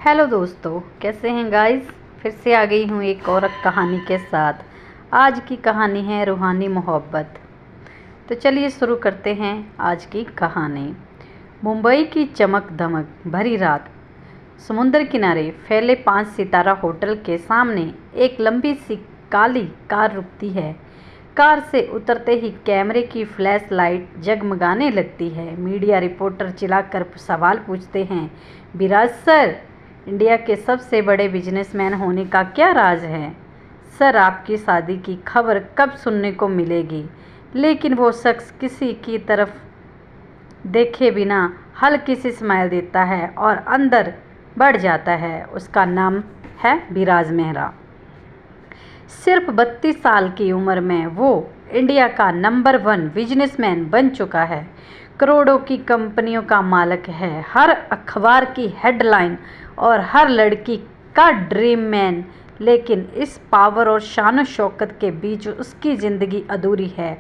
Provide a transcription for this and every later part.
Hello दोस्तों, कैसे हैं गाइस। फिर से आ गई हूँ एक और कहानी के साथ। आज की कहानी है रूहानी मोहब्बत। तो चलिए शुरू करते हैं आज की कहानी। मुंबई की चमक धमक भरी रात, समुद्र किनारे फैले 5 सितारा होटल के सामने एक लंबी सी काली कार रुकती है। कार से उतरते ही कैमरे की फ्लैश लाइट जगमगाने लगती है। मीडिया रिपोर्टर चिल्लाकर सवाल पूछते हैं, विराज सर, इंडिया के सबसे बड़े बिजनेसमैन होने का क्या राज है? सर, आपकी शादी की खबर कब सुनने को मिलेगी? लेकिन वो शख्स किसी की तरफ देखे बिना हल्की सी स्माइल देता है और अंदर बढ़ जाता है। उसका नाम है विराज मेहरा। सिर्फ 32 साल की उम्र में वो इंडिया का नंबर 1 बिजनेसमैन बन चुका है। करोड़ों की कंपनियों का मालिक है, हर अखबार की हेडलाइन और हर लड़की का ड्रीम मैन। लेकिन इस पावर और शान शौकत के बीच उसकी ज़िंदगी अधूरी है।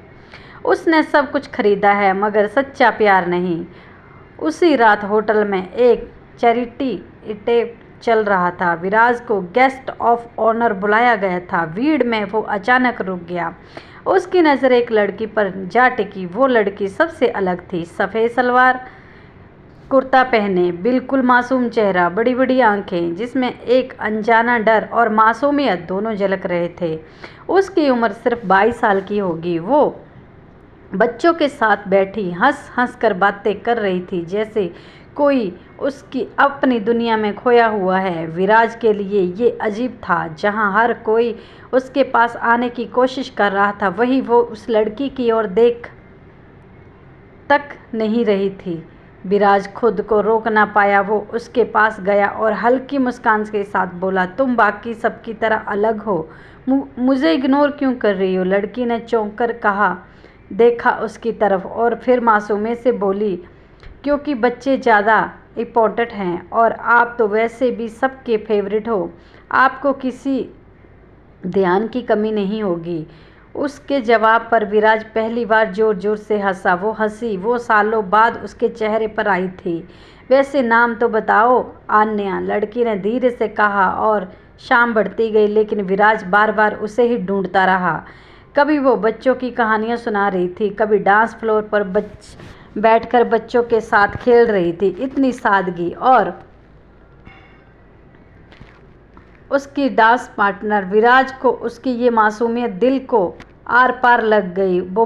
उसने सब कुछ खरीदा है मगर सच्चा प्यार नहीं। उसी रात होटल में एक चैरिटी इवेंट चल रहा था। विराज को गेस्ट ऑफ ऑनर बुलाया गया था। भीड़ में वो अचानक रुक गया। उसकी नज़र एक लड़की पर जा टिकी। वो लड़की सबसे अलग थी। सफ़ेद सलवार कुर्ता पहने, बिल्कुल मासूम चेहरा, बड़ी बड़ी आंखें जिसमें एक अनजाना डर और मासूमियत दोनों झलक रहे थे। उसकी उम्र सिर्फ 22 साल की होगी। वो बच्चों के साथ बैठी हंस हंस कर बातें कर रही थी, जैसे कोई उसकी अपनी दुनिया में खोया हुआ है। विराज के लिए ये अजीब था। जहां हर कोई उसके पास आने की कोशिश कर रहा था, वहीं वो उस लड़की की ओर देख तक नहीं रही थी। विराज खुद को रोक ना पाया। वो उसके पास गया और हल्की मुस्कान के साथ बोला, तुम बाकी सबकी तरह अलग हो, मुझे इग्नोर क्यों कर रही हो? लड़की ने चौंक कर कहा, देखा उसकी तरफ और फिर मासूमे से बोली, क्योंकि बच्चे ज़्यादा इम्पोर्टेंट हैं और आप तो वैसे भी सबके फेवरेट हो, आपको किसी ध्यान की कमी नहीं होगी। उसके जवाब पर विराज पहली बार जोर जोर से हंसा। वो हंसी वो सालों बाद उसके चेहरे पर आई थी। वैसे नाम तो बताओ आन्या, लड़की ने धीरे से कहा और शाम बढ़ती गई, लेकिन विराज बार बार उसे ही ढूंढता रहा। कभी वो बच्चों की कहानियां सुना रही थी, कभी डांस फ्लोर पर बैठकर बच्चों के साथ खेल रही थी। इतनी सादगी और उसकी डांस पार्टनर विराज को उसकी ये मासूमियत दिल को आर पार लग गई। वो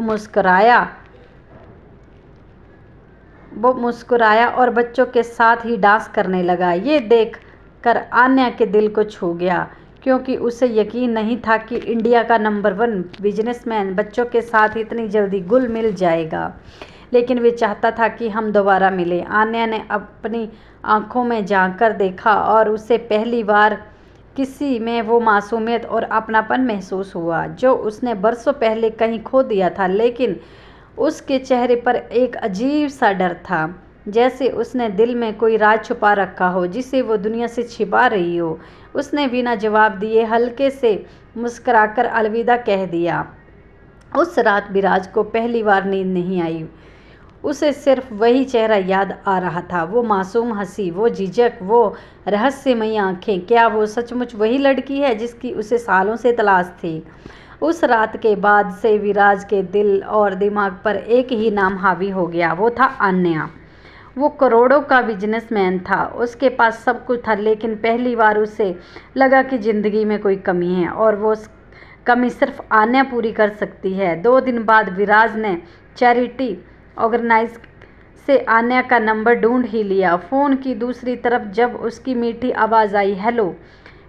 मुस्कुराया और बच्चों के साथ ही डांस करने लगा। ये देख कर आन्या के दिल को छू गया, क्योंकि उसे यकीन नहीं था कि इंडिया का नंबर 1 बिजनेसमैन बच्चों के साथ इतनी जल्दी घुल मिल जाएगा। लेकिन वे चाहता था कि हम दोबारा मिले। आन्या ने अपनी आंखों में झांक कर देखा और उसे पहली बार किसी में वो मासूमियत और अपनापन महसूस हुआ जो उसने बरसों पहले कहीं खो दिया था। लेकिन उसके चेहरे पर एक अजीब सा डर था, जैसे उसने दिल में कोई राज छुपा रखा हो जिसे वो दुनिया से छिपा रही हो। उसने बिना जवाब दिए हल्के से मुस्कुराकर अलविदा कह दिया। उस रात विराज को पहली बार नींद नहीं आई। उसे सिर्फ वही चेहरा याद आ रहा था, वो मासूम हंसी, वो झिझक, वो रहस्यमयी आंखें। क्या वो सचमुच वही लड़की है जिसकी उसे सालों से तलाश थी? उस रात के बाद से विराज के दिल और दिमाग पर एक ही नाम हावी हो गया, वो था आन्या। वो करोड़ों का बिजनेसमैन था, उसके पास सब कुछ था, लेकिन पहली बार उसे लगा कि ज़िंदगी में कोई कमी है और वो कमी सिर्फ आन्या पूरी कर सकती है। 2 दिन बाद विराज ने चैरिटी ऑर्गेनाइज से आन्या का नंबर ढूंढ ही लिया। फ़ोन की दूसरी तरफ जब उसकी मीठी आवाज़ आई, हेलो।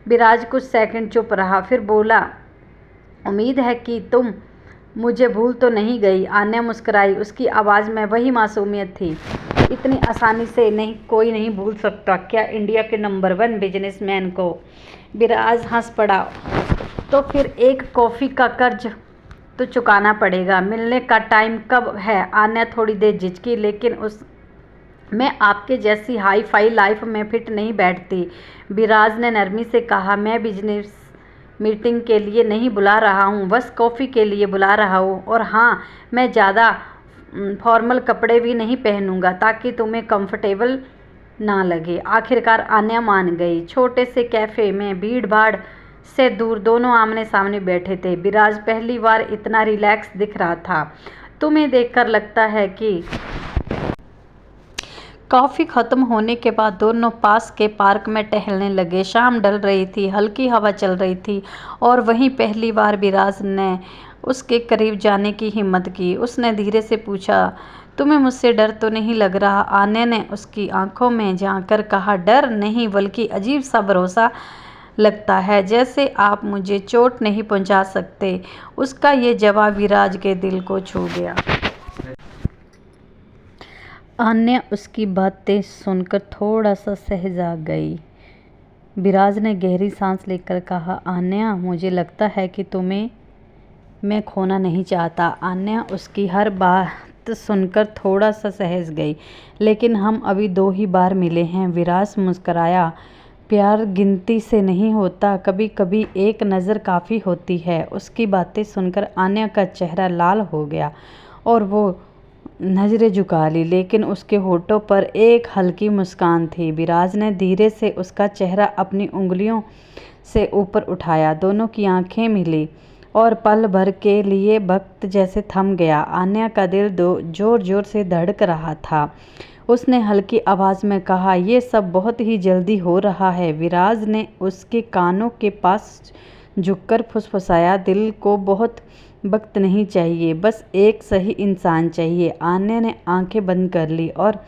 विराज कुछ सेकंड चुप रहा, फिर बोला, उम्मीद है कि तुम मुझे भूल तो नहीं गई? आन्या मुस्कुराई। उसकी आवाज़ में वही मासूमियत थी। इतनी आसानी से कोई नहीं भूल सकता क्या इंडिया के नंबर 1 बिजनेसमैन को? विराज हंस पड़ा। तो फिर एक कॉफ़ी का कर्ज तो चुकाना पड़ेगा। मिलने का टाइम कब है? आन्या थोड़ी देर झिझकी, लेकिन मैं आपके जैसी हाई फाई लाइफ में फिट नहीं बैठती। विराज ने नरमी से कहा, मैं बिजनेस मीटिंग के लिए नहीं बुला रहा हूँ, बस कॉफ़ी के लिए बुला रहा हूँ। और हाँ, मैं ज़्यादा फॉर्मल कपड़े भी नहीं पहनूंगा ताकि तुम्हें कंफर्टेबल ना लगे। आखिरकार आन्या मान गई। छोटे से कैफे में भीड़ भाड़ से दूर दोनों आमने सामने बैठे थे। विराज पहली बार इतना रिलैक्स दिख रहा था। तुम्हें देखकर लगता है कि कॉफ़ी ख़त्म होने के बाद दोनों पास के पार्क में टहलने लगे। शाम ढल रही थी, हल्की हवा चल रही थी और वहीं पहली बार विराज ने उसके करीब जाने की हिम्मत की। उसने धीरे से पूछा, तुम्हें मुझसे डर तो नहीं लग रहा? आन्या ने उसकी आंखों में झांककर कहा, डर नहीं बल्कि अजीब सा भरोसा लगता है, जैसे आप मुझे चोट नहीं पहुंचा सकते। उसका ये जवाब विराज के दिल को छू गया। आन्या उसकी बातें सुनकर थोड़ा सा सहजा गई। विराज ने गहरी सांस लेकर कहा, आन्या मुझे लगता है कि तुम्हें मैं खोना नहीं चाहता। आन्या उसकी हर बात सुनकर थोड़ा सा सहज गई। लेकिन हम अभी 2 ही बार मिले हैं। विराज मुस्कराया, प्यार गिनती से नहीं होता, कभी कभी एक नज़र काफ़ी होती है। उसकी बातें सुनकर आन्या का चेहरा लाल हो गया और वो नज़रें झुका ली, लेकिन उसके होठों पर एक हल्की मुस्कान थी। विराज ने धीरे से उसका चेहरा अपनी उंगलियों से ऊपर उठाया। दोनों की आंखें मिली और पल भर के लिए वक्त जैसे थम गया। आन्या का दिल जोर जोर से धड़क रहा था। उसने हल्की आवाज़ में कहा, यह सब बहुत ही जल्दी हो रहा है। विराज ने उसके कानों के पास झुककर फुसफुसाया, दिल को बहुत वक्त नहीं चाहिए, बस एक सही इंसान चाहिए। आन्या ने आंखें बंद कर ली और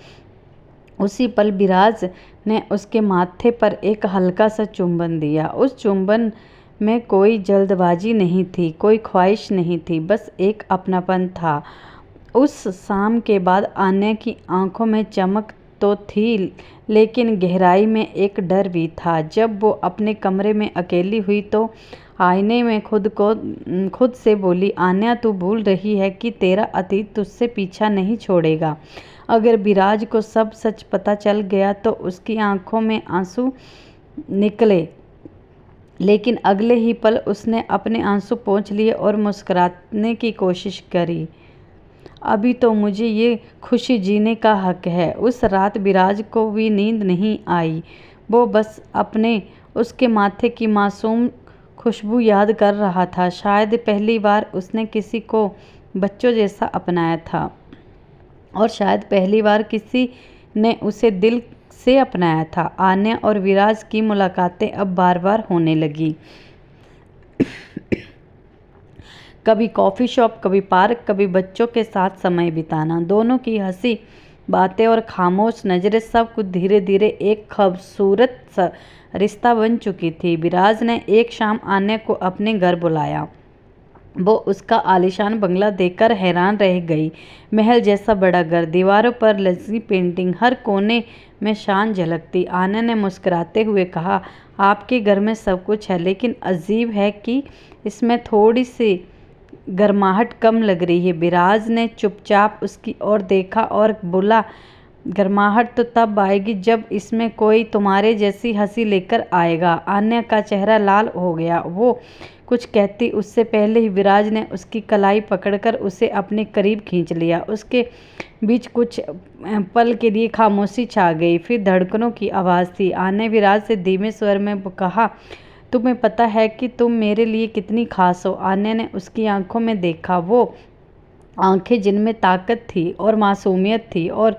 उसी पल विराज ने उसके माथे पर एक हल्का सा चुंबन दिया। उस चुंबन में कोई जल्दबाजी नहीं थी, कोई ख्वाहिश नहीं थी, बस एक अपनापन था। उस शाम के बाद आन्या की आंखों में चमक तो थी, लेकिन गहराई में एक डर भी था। जब वो अपने कमरे में अकेली हुई तो आईने में खुद से बोली, आन्या तू भूल रही है कि तेरा अतीत तुझसे पीछा नहीं छोड़ेगा। अगर विराज को सब सच पता चल गया तो उसकी आंखों में आंसू निकले, लेकिन अगले ही पल उसने अपने आंसू पोंछ लिए और मुस्कुराने की कोशिश करी। अभी तो मुझे ये खुशी जीने का हक है। उस रात विराज को भी नींद नहीं आई। वो बस उसके माथे की मासूम खुशबू याद कर रहा था। शायद पहली बार उसने किसी को बच्चों जैसा अपनाया था और शायद पहली बार किसी ने उसे दिल से अपनाया था। आन्या और विराज की मुलाकातें अब बार बार होने लगी। कभी कॉफ़ी शॉप, कभी पार्क, कभी बच्चों के साथ समय बिताना। दोनों की हंसी, बातें और खामोश नज़रें सब कुछ धीरे धीरे एक खूबसूरत सा रिश्ता बन चुकी थी। विराज ने एक शाम आन्या को अपने घर बुलाया। वो उसका आलीशान बंगला देखकर हैरान रह गई। महल जैसा बड़ा घर, दीवारों पर लगी पेंटिंग, हर कोने में शान झलकती। आन्या ने मुस्कुराते हुए कहा, आपके घर में सब कुछ है, लेकिन अजीब है कि इसमें थोड़ी सी गर्माहट कम लग रही है। विराज ने चुपचाप उसकी ओर देखा और बोला, गर्माहट तो तब आएगी जब इसमें कोई तुम्हारे जैसी हंसी लेकर आएगा। आन्या का चेहरा लाल हो गया। वो कुछ कहती उससे पहले ही विराज ने उसकी कलाई पकड़कर उसे अपने करीब खींच लिया। उसके बीच कुछ पल के लिए खामोशी छा गई, फिर धड़कनों की आवाज़ थी। आन्या विराज से धीमे स्वर में कहा, तुम्हें पता है कि तुम मेरे लिए कितनी खास हो? आन्या ने उसकी आंखों में देखा, वो आंखें जिनमें ताकत थी और मासूमियत थी, और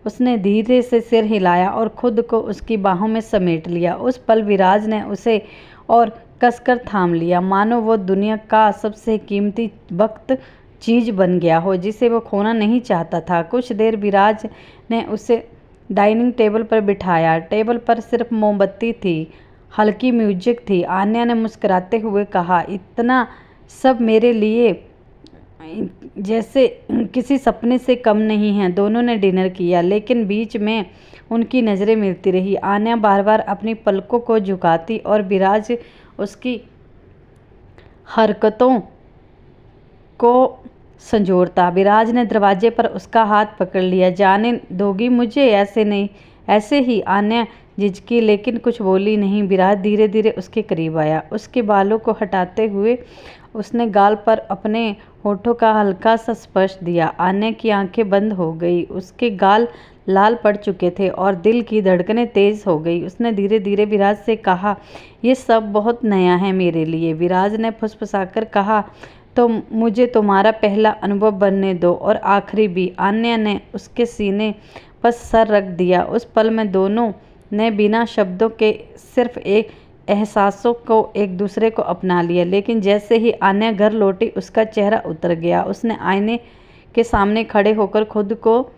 उसने धीरे से सिर हिलाया और खुद को उसकी बाहों में समेट लिया। उस पल विराज ने उसे और कसकर थाम लिया, मानो वो दुनिया का सबसे कीमती वक्त चीज़ बन गया हो जिसे वो खोना नहीं चाहता था। कुछ देर विराज ने उसे डाइनिंग टेबल पर बिठाया। टेबल पर सिर्फ मोमबत्ती थी, हल्की म्यूजिक थी। आन्या ने मुस्कुराते हुए कहा, इतना सब मेरे लिए जैसे किसी सपने से कम नहीं है। दोनों ने डिनर किया, लेकिन बीच में उनकी नज़रें मिलती रही। आन्या बार बार अपनी पलकों को झुकाती और विराज उसकी हरकतों को संजोरता। विराज ने दरवाजे पर उसका हाथ पकड़ लिया, जाने दोगी मुझे? ऐसे नहीं, ऐसे ही। आन्या झिझकी, लेकिन कुछ बोली नहीं। विराज धीरे धीरे उसके करीब आया। उसके बालों को हटाते हुए उसने गाल पर अपने होठों का हल्का सा स्पर्श दिया। आन्या की आंखें बंद हो गई। उसके गाल लाल पड़ चुके थे और दिल की धड़कनें तेज हो गई। उसने धीरे धीरे विराज से कहा, ये सब बहुत नया है मेरे लिए। विराज ने फुसफुसाकर कहा, तो मुझे तुम्हारा पहला अनुभव बनने दो और आखिरी भी। आन्या ने उसके सीने पर सर रख दिया। उस पल में दोनों ने बिना शब्दों के सिर्फ एक एहसासों को एक दूसरे को अपना लिया। लेकिन जैसे ही आन्या घर लौटी उसका चेहरा उतर गया। उसने आईने के सामने खड़े होकर खुद को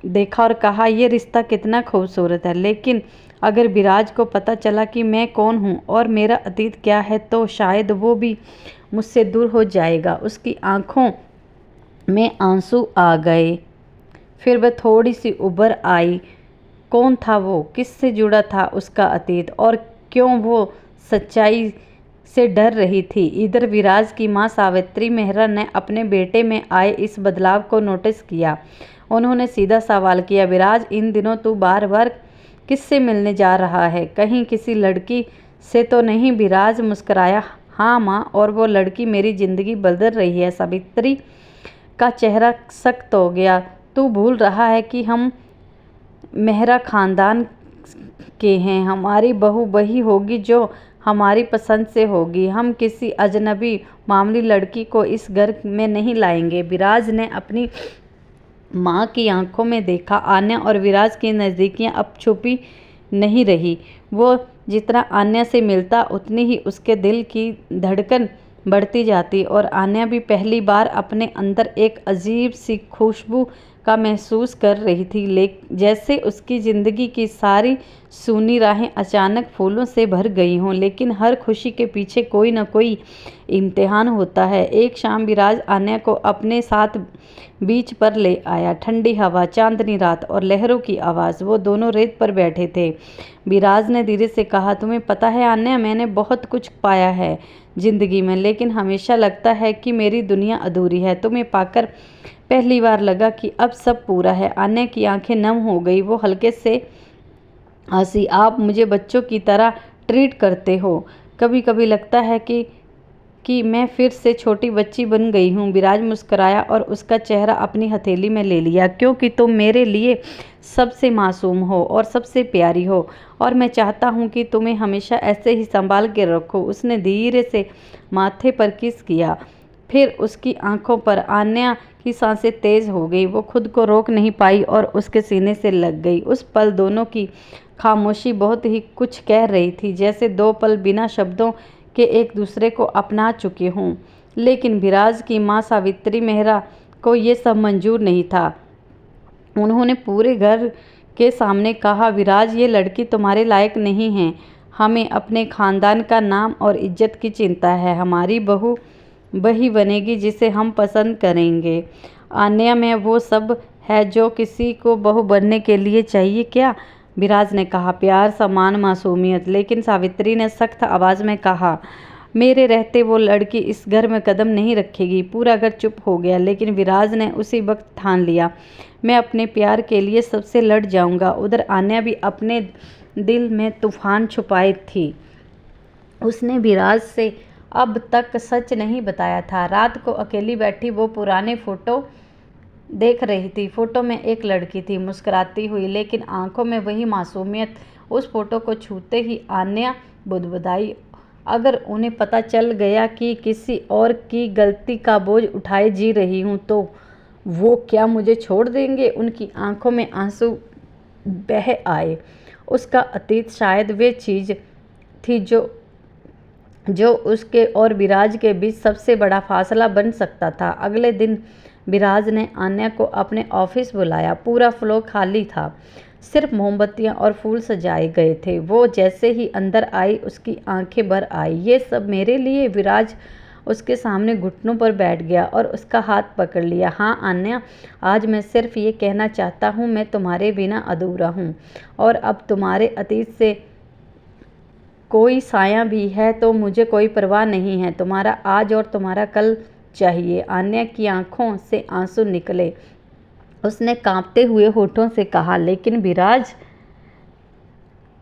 देखा और कहा, ये रिश्ता कितना खूबसूरत है, लेकिन अगर विराज को पता चला कि मैं कौन हूँ और मेरा अतीत क्या है तो शायद वो भी मुझसे दूर हो जाएगा। उसकी आंखों में आंसू आ गए। फिर वह थोड़ी सी उबर आई। कौन था वो, किससे जुड़ा था उसका अतीत, और क्यों वो सच्चाई से डर रही थी। इधर विराज की माँ सावित्री मेहरा ने अपने बेटे में आए इस बदलाव को नोटिस किया। उन्होंने सीधा सवाल किया, विराज, इन दिनों तू बार बार किससे मिलने जा रहा है? कहीं किसी लड़की से तो नहीं? विराज मुस्कुराया, हाँ माँ, और वो लड़की मेरी ज़िंदगी बदल रही है। सावित्री का चेहरा सख्त हो गया। तू भूल रहा है कि हम मेहरा खानदान के हैं। हमारी बहू वही होगी जो हमारी पसंद से होगी। हम किसी अजनबी मामूली लड़की को इस घर में नहीं लाएंगे। विराज ने अपनी माँ की आंखों में देखा। आन्या और विराज की नज़दीकियाँ अब छुपी नहीं रही। वो जितना आन्या से मिलता उतनी ही उसके दिल की धड़कन बढ़ती जाती और आन्या भी पहली बार अपने अंदर एक अजीब सी खुशबू का महसूस कर रही थी। जैसे उसकी ज़िंदगी की सारी सूनी राहें अचानक फूलों से भर गई हों। लेकिन हर खुशी के पीछे कोई न कोई इम्तिहान होता है। एक शाम विराज आन्या को अपने साथ बीच पर ले आया। ठंडी हवा, चांदनी रात और लहरों की आवाज़। वो दोनों रेत पर बैठे थे। विराज ने धीरे से कहा, तुम्हें पता है आन्या, मैंने बहुत कुछ पाया है ज़िंदगी में, लेकिन हमेशा लगता है कि मेरी दुनिया अधूरी है। तुम्हें पाकर पहली बार लगा कि अब सब पूरा है। आन्या की आंखें नम हो गई। वो हल्के से हंसी, आप मुझे बच्चों की तरह ट्रीट करते हो। कभी कभी लगता है कि मैं फिर से छोटी बच्ची बन गई हूँ। विराज मुस्कुराया और उसका चेहरा अपनी हथेली में ले लिया, क्योंकि तुम मेरे लिए सबसे मासूम हो और सबसे प्यारी हो, और मैं चाहता हूँ कि तुम्हें हमेशा ऐसे ही संभाल के रखो। उसने धीरे से माथे पर किस किया। फिर उसकी आंखों पर आन्या की सांसें तेज हो गई। वो खुद को रोक नहीं पाई और उसके सीने से लग गई। उस पल दोनों की खामोशी बहुत ही कुछ कह रही थी, जैसे दो पल बिना शब्दों के एक दूसरे को अपना चुके हों। लेकिन विराज की माँ सावित्री मेहरा को ये सब मंजूर नहीं था। उन्होंने पूरे घर के सामने कहा, विराज, ये लड़की तुम्हारे लायक नहीं है। हमें अपने खानदान का नाम और इज्जत की चिंता है। हमारी बहू वही बनेगी जिसे हम पसंद करेंगे। आन्या में वो सब है जो किसी को बहू बनने के लिए चाहिए क्या? विराज ने कहा, प्यार, सम्मान, मासूमियत। लेकिन सावित्री ने सख्त आवाज़ में कहा, मेरे रहते वो लड़की इस घर में कदम नहीं रखेगी। पूरा घर चुप हो गया। लेकिन विराज ने उसी वक्त ठान लिया, मैं अपने प्यार के लिए सबसे लड़ जाऊंगा। उधर आन्या भी अपने दिल में तूफान छुपाए थी। उसने विराज से अब तक सच नहीं बताया था। रात को अकेली बैठी वो पुराने फ़ोटो देख रही थी। फ़ोटो में एक लड़की थी, मुस्कुराती हुई, लेकिन आंखों में वही मासूमियत। उस फ़ोटो को छूते ही आन्या बुदबुदाई, अगर उन्हें पता चल गया कि किसी और की गलती का बोझ उठाए जी रही हूँ तो वो क्या मुझे छोड़ देंगे? उनकी आंखों में आंसू बह आए। उसका अतीत शायद वे चीज़ थी जो उसके और विराज के बीच सबसे बड़ा फासला बन सकता था। अगले दिन विराज ने आन्या को अपने ऑफिस बुलाया। पूरा फ्लोर खाली था, सिर्फ मोमबत्तियां और फूल सजाए गए थे। वो जैसे ही अंदर आई उसकी आंखें भर आई। ये सब मेरे लिए? विराज उसके सामने घुटनों पर बैठ गया और उसका हाथ पकड़ लिया। हाँ आन्या, आज मैं सिर्फ ये कहना चाहता हूँ, मैं तुम्हारे बिना अधूरा हूँ, और अब तुम्हारे अतीत से कोई साया भी है तो मुझे कोई परवाह नहीं है। तुम्हारा आज और तुम्हारा कल चाहिए। आन्या की आंखों से आंसू निकले। उसने कांपते हुए होठों से कहा, लेकिन विराज,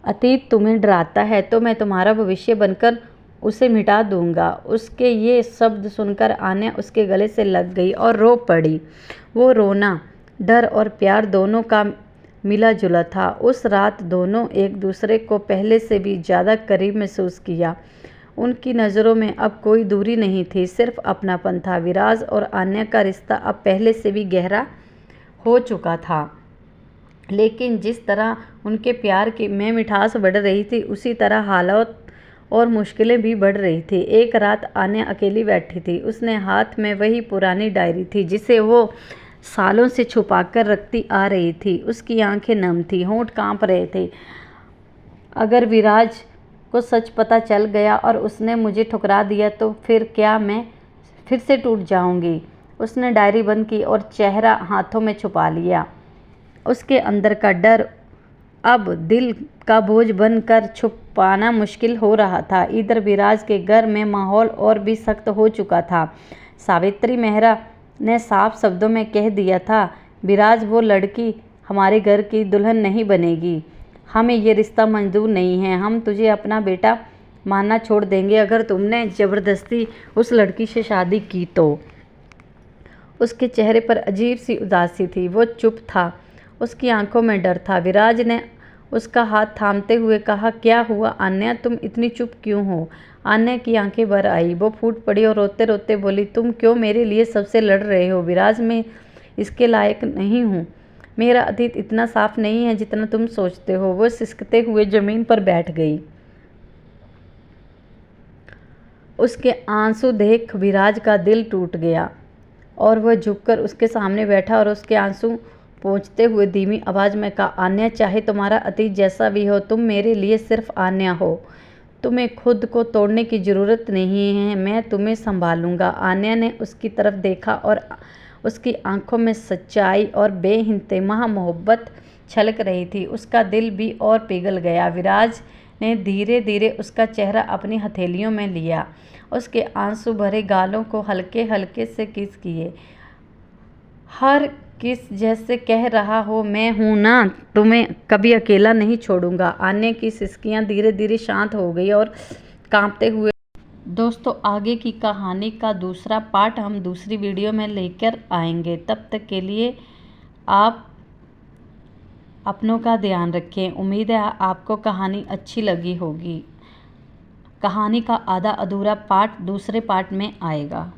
अतीत तुम्हें डराता है तो मैं तुम्हारा भविष्य बनकर उसे मिटा दूंगा। उसके ये शब्द सुनकर आन्या उसके गले से लग गई और रो पड़ी। वो रोना डर और प्यार दोनों का मिला जुला था। उस रात दोनों एक दूसरे को पहले से भी ज़्यादा करीब महसूस किया। उनकी नज़रों में अब कोई दूरी नहीं थी, सिर्फ अपनापन था। विराज और आन्या का रिश्ता अब पहले से भी गहरा हो चुका था, लेकिन जिस तरह उनके प्यार की में मिठास बढ़ रही थी, उसी तरह हालात और मुश्किलें भी बढ़ रही थी। एक रात आन्या अकेली बैठी थी। उसने हाथ में वही पुरानी डायरी थी जिसे वो सालों से छुपाकर रखती आ रही थी। उसकी आंखें नम थी, होंठ कांप रहे थे। अगर विराज को सच पता चल गया और उसने मुझे ठुकरा दिया तो फिर क्या मैं फिर से टूट जाऊंगी। उसने डायरी बंद की और चेहरा हाथों में छुपा लिया। उसके अंदर का डर अब दिल का बोझ बनकर छुपाना मुश्किल हो रहा था। इधर विराज के घर में माहौल और भी सख्त हो चुका था। सावित्री मेहरा ने साफ शब्दों में कह दिया था, विराज, वो लड़की हमारे घर की दुल्हन नहीं बनेगी। हमें ये रिश्ता मंजूर नहीं है। हम तुझे अपना बेटा मानना छोड़ देंगे अगर तुमने ज़बरदस्ती उस लड़की से शादी की तो। उसके चेहरे पर अजीब सी उदासी थी। वो चुप था, उसकी आंखों में डर था। विराज ने उसका हाथ थामते हुए कहा, क्या हुआ आन्या, तुम इतनी चुप क्यों हो? आन्या की आंखें भर आई। वो फूट पड़ी और रोते रोते बोली, तुम क्यों मेरे लिए सबसे लड़ रहे हो? विराज, मैं इसके लायक नहीं हूँ। मेरा अतीत इतना साफ नहीं है जितना तुम सोचते हो। वो सिसकते हुए जमीन पर बैठ गई। उसके आंसू देख विराज का दिल टूट गया और वह झुककर उसके सामने बैठा और उसके आंसू पोंछते हुए धीमी आवाज़ में कहा, आन्या, चाहे तुम्हारा अतीत जैसा भी हो, तुम मेरे लिए सिर्फ आन्या हो। तुम्हें खुद को तोड़ने की ज़रूरत नहीं है, मैं तुम्हें संभालूंगा। आन्या ने उसकी तरफ देखा और उसकी आंखों में सच्चाई और बेइंतहा मोहब्बत छलक रही थी। उसका दिल भी और पिघल गया। विराज ने धीरे धीरे उसका चेहरा अपनी हथेलियों में लिया, उसके आंसू भरे गालों को हल्के हल्के से किस किए। हर किस जैसे कह रहा हो, मैं हूं ना, तुम्हें कभी अकेला नहीं छोड़ूंगा। आन्या की सिसकियां धीरे धीरे शांत हो गई और कांपते हुए। दोस्तों, आगे की कहानी का दूसरा पार्ट हम दूसरी वीडियो में लेकर आएंगे। तब तक के लिए आप अपनों का ध्यान रखें। उम्मीद है आपको कहानी अच्छी लगी होगी। कहानी का आधा अधूरा पार्ट दूसरे पार्ट में आएगा।